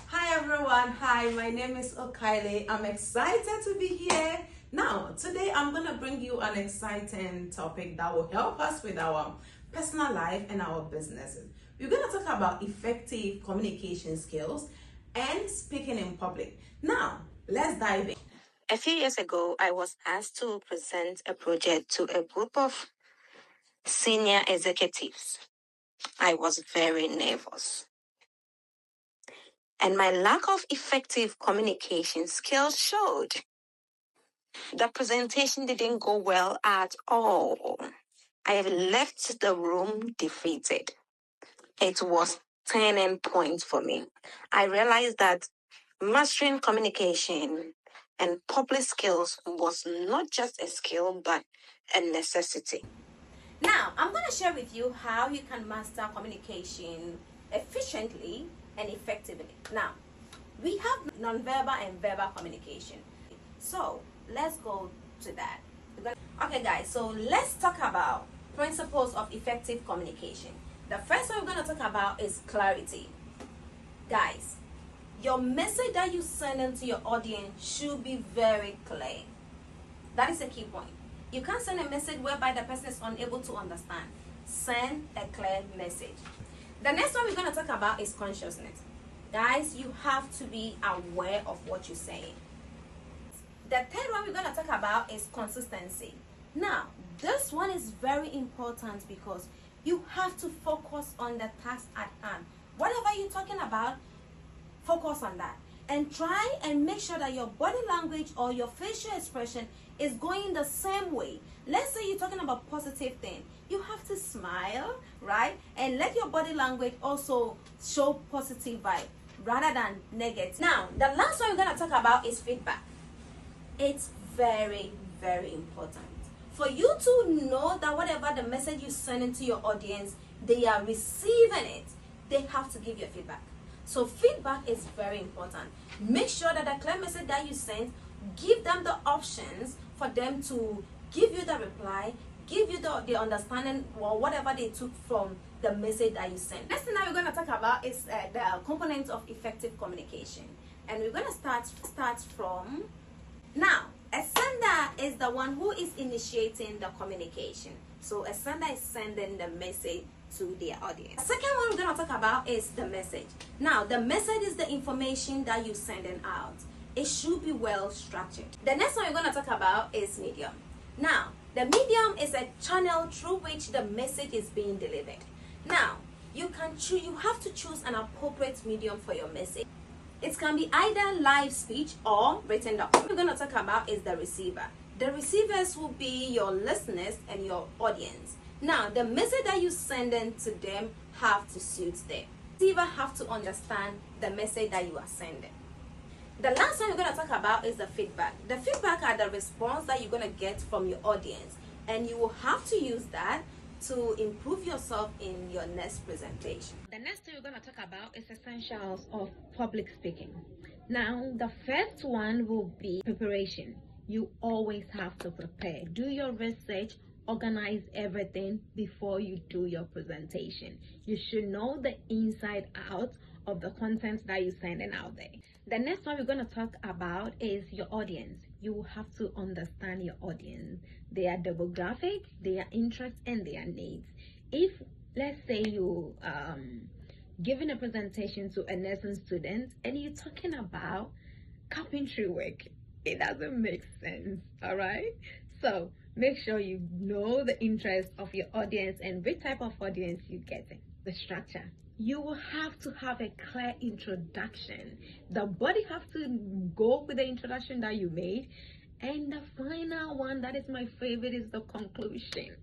Hi everyone, hi, my name is Okaile. I'm excited to be here. Now, today I'm going to bring you an exciting topic that will help us with our personal life and our businesses. We're going to talk about effective communication skills and speaking in public. Now, let's dive in. A few years ago, I was asked to present a project to a group of senior executives. I was very nervous. And my lack of effective communication skills showed. The presentation didn't go well at all. I left the room defeated. It was turning point for me. I realized that mastering communication and public skills was not just a skill but a necessity. Now, I'm going to share with you how you can master communication efficiently and effectively. Now, we have nonverbal and verbal communication. So, let's go to that. Okay, guys, so let's talk about principles of effective communication. The first one we're going to talk about is clarity. Guys, your message that you send into your audience should be very clear. That is a key point. You can't send a message whereby the person is unable to understand. Send a clear message. The next one we're going to talk about is consciousness. Guys, you have to be aware of what you're saying. The third one we're going to talk about is consistency. Now, this one is very important because you have to focus on the task at hand. Whatever you're talking about, focus on that. And try and make sure that your body language or your facial expression is going the same way. Let's say you're talking about positive thing. You have to smile, right? And let your body language also show positive vibe rather than negative. Now, the last one we're going to talk about is feedback. It's very, very important for you to know that whatever the message you send into your audience, they are receiving it. They have to give you feedback. So feedback is very important. Make sure that the clear message that you send, give them the options for them to give you the reply, give you the understanding or whatever they took from the message that you sent. Next thing that we're going to talk about is the components of effective communication. And we're going to start from now. A sender is the one who is initiating the communication. So a sender is sending the message to their audience. The second one we're going to talk about is the message. Now, the message is the information that you're sending out. It should be well structured. The next one we're going to talk about is medium. Now, the medium is a channel through which the message is being delivered. Now, you have to choose an appropriate medium for your message. It can be either live speech or written down. What we're going to talk about is the receiver. The receivers will be your listeners and your audience. Now, the message that you send in to them have to suit them. The receiver have to understand the message that you are sending. The last one we're going to talk about is the feedback. The feedback are the response that you're going to get from your audience. And you will have to use that to improve yourself in your next presentation. The next thing we're going to talk about is essentials of public speaking. Now, the first one will be preparation. You always have to prepare. Do your research, organize everything before you do your presentation. You should know the inside out of the content that you're sending out there. The next one we're going to talk about is your audience. You have to understand your audience, their demographic, their interests, and their needs. If, let's say, you giving a presentation to a nursing student and you're talking about carpentry work, it doesn't make sense. All right, so make sure you know the interest of your audience and which type of audience you're getting. The structure, you will have to have a clear introduction. The body has to go with the introduction that you made, and the final one, that is my favorite, is the conclusion.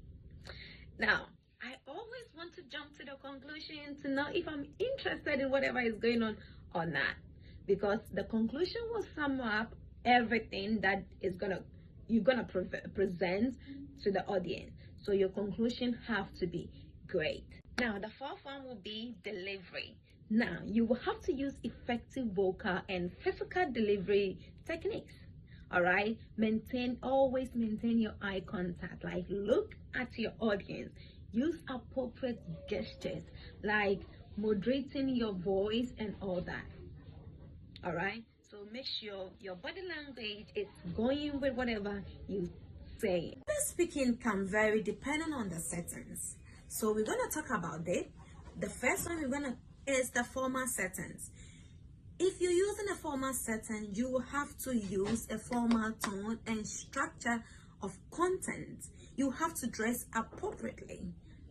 Now, I always want to jump to the conclusion to know if I'm interested in whatever is going on or not, because the conclusion will sum up everything that you're gonna present to the audience. So your conclusion have to be great. Now, the fourth one will be delivery. Now, you will have to use effective vocal and physical delivery techniques. All right, always maintain your eye contact. Like, look at your audience. Use appropriate gestures, like moderating your voice and all that. All right, so make sure your body language is going with whatever you say. Speaking can vary depending on the settings, so we're going to talk about it. The first one is the formal settings. If you're using a formal setting, you will have to use a formal tone and structure of content. You have to dress appropriately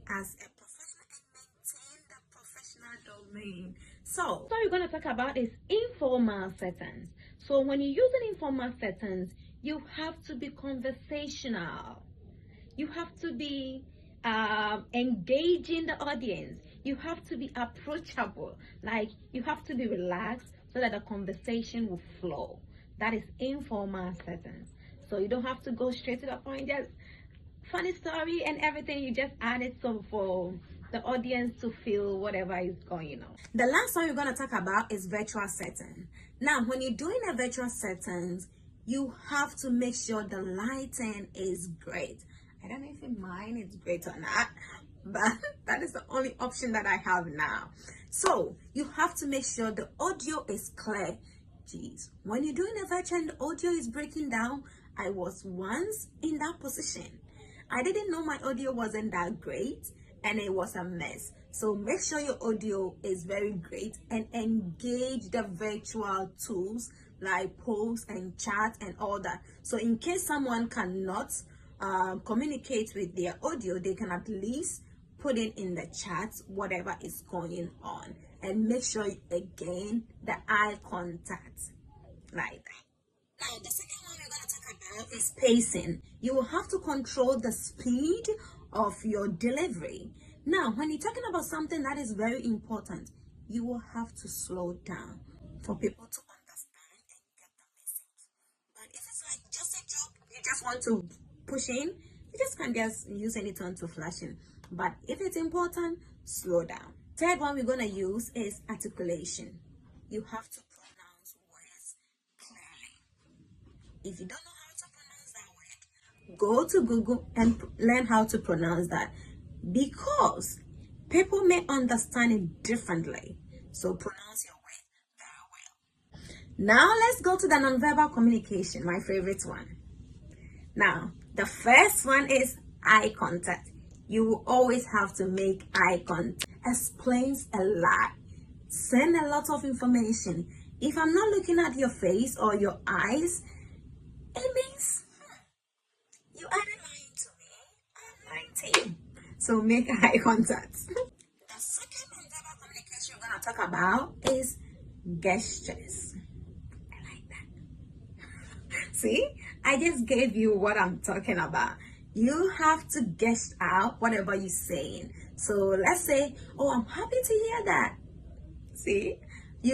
as a professional and maintain the professional domain. So what we're going to talk about is informal settings. So when you're using informal settings, you have to be conversational. You have to be engaging the audience. You have to be approachable. Like, you have to be relaxed so that the conversation will flow. That is informal settings. So you don't have to go straight to the point, just funny story and everything. You just add it so for the audience to feel whatever is going on. The last one we're going to talk about is virtual setting. Now, when you're doing a virtual settings, you have to make sure the lighting is great. I don't know if mine is great or not, but that is the only option that I have now. So you have to make sure the audio is clear. Jeez, when you're doing a virtual and the audio is breaking down, I was once in that position. I didn't know my audio wasn't that great and it was a mess. So make sure your audio is very great and engage the virtual tools like polls and chat and all that. So in case someone cannot communicate with their audio, they can at least put it in the chat whatever is going on, and make sure again the eye contact like that. Now the second one we're going to talk about is pacing. You will have to control the speed of your delivery. Now when you're talking about something that is very important, you will have to slow down for people to understand and get the message. But if it's like just a joke, you just want to push in, you just can't just use any tone to flash in. But if it's important, slow down. Third one we're going to use is articulation. You have to pronounce words clearly. If you don't know how to pronounce that word, go to Google and learn how to pronounce that, because people may understand it differently. So pronounce your word very well. Now let's go to the nonverbal communication, my favorite one. Now, the first one is eye contact. You will always have to make eye contact. Explains a lot. Send a lot of information. If I'm not looking at your face or your eyes, it means you aren't lying to me. I'm lying to you. So make eye contact. The second nonverbal communication we're going to talk about is gestures. I like that. See? I just gave you what I'm talking about. You have to guess out whatever you're saying. So let's say, oh, I'm happy to hear that. See,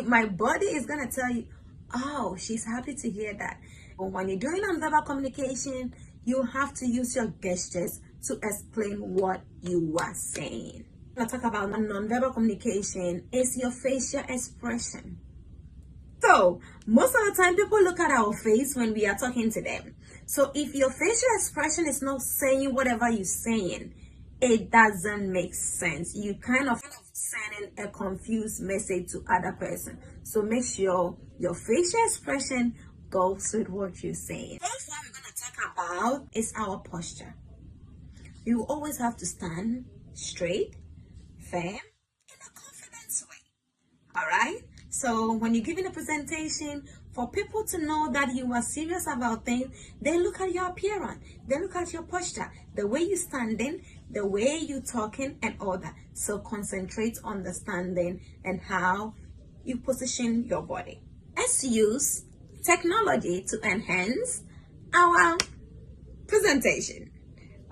my body is going to tell you, oh, she's happy to hear that. But when you're doing nonverbal communication, you have to use your gestures to explain what you are saying. When I talk about nonverbal communication, is your facial expression. So most of the time people look at our face when we are talking to them. So if your facial expression is not saying whatever you're saying, it doesn't make sense. You kind of sending a confused message to other person. So make sure your facial expression goes with what you're saying. First one we're going to talk about is our posture. You always have to stand straight, firm, in a confident way. All right? So when you're giving a presentation, for people to know that you are serious about things, they look at your appearance, they look at your posture, the way you're standing, the way you're talking, and all that. So concentrate on the standing and how you position your body. Let's use technology to enhance our presentation.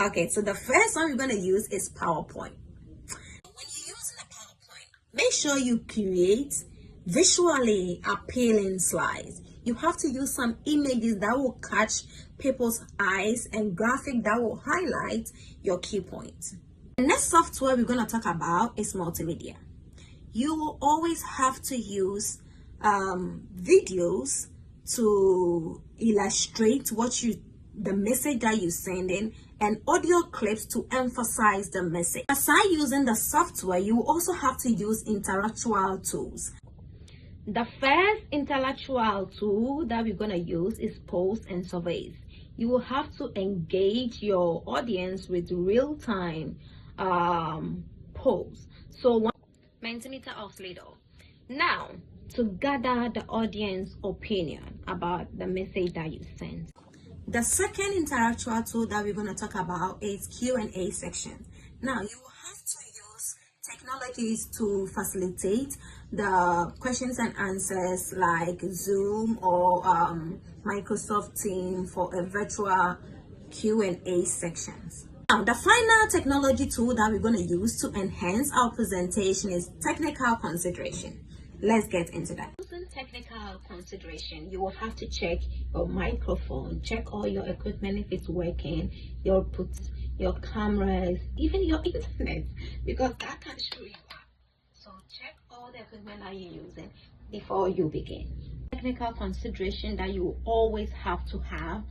Okay, so the first one we're going to use is PowerPoint. When you're using a PowerPoint, make sure you create visually appealing slides. You have to use some images that will catch people's eyes and graphic that will highlight your key points. The next software we're going to talk about is multimedia. You will always have to use videos to illustrate the message that you're sending and audio clips to emphasize the message. Aside using the software, you also have to use intellectual tools. The first intellectual tool that we're going to use is polls and surveys. You will have to engage your audience with real-time polls. So 1 centimeter of Slido. Now, to gather the audience opinion about the message that you sent. The second intellectual tool that we're going to talk about is Q&A section. Now, you will have to use technologies to facilitate the questions and answers like Zoom or Microsoft Teams for a virtual Q&A sections. Now, the final technology tool that we're going to use to enhance our presentation is technical consideration. Let's get into that. Using technical consideration, you will have to check your microphone, check all your equipment if it's working, your puts, your cameras, even your internet, because that can show you up. So check all the equipment that you're using before you begin. Technical consideration that you always have to have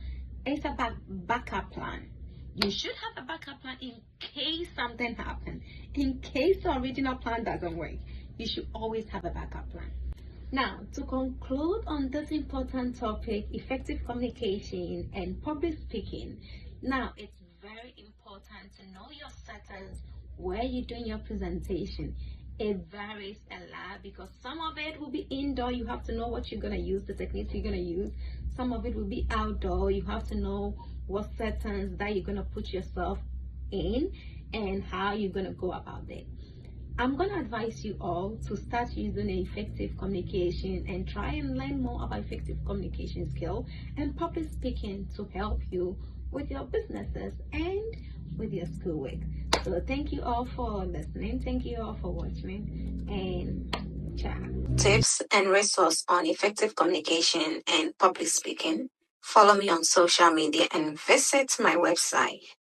is a backup plan. You should have a backup plan in case something happens. In case the original plan doesn't work, you should always have a backup plan. Now, to conclude on this important topic, effective communication and public speaking, now it's very important to know your settings where you're doing your presentation. It varies a lot because some of it will be indoor. You have to know what you're going to use, the techniques you're going to use. Some of it will be outdoor. You have to know what settings that you're going to put yourself in and how you're going to go about it. I'm going to advise you all to start using effective communication and try and learn more about effective communication skill and public speaking to help you with your businesses and with your schoolwork. So thank you all for listening. Thank you all for watching, and ciao. Tips and resources on effective communication and public speaking. Follow me on social media and visit my website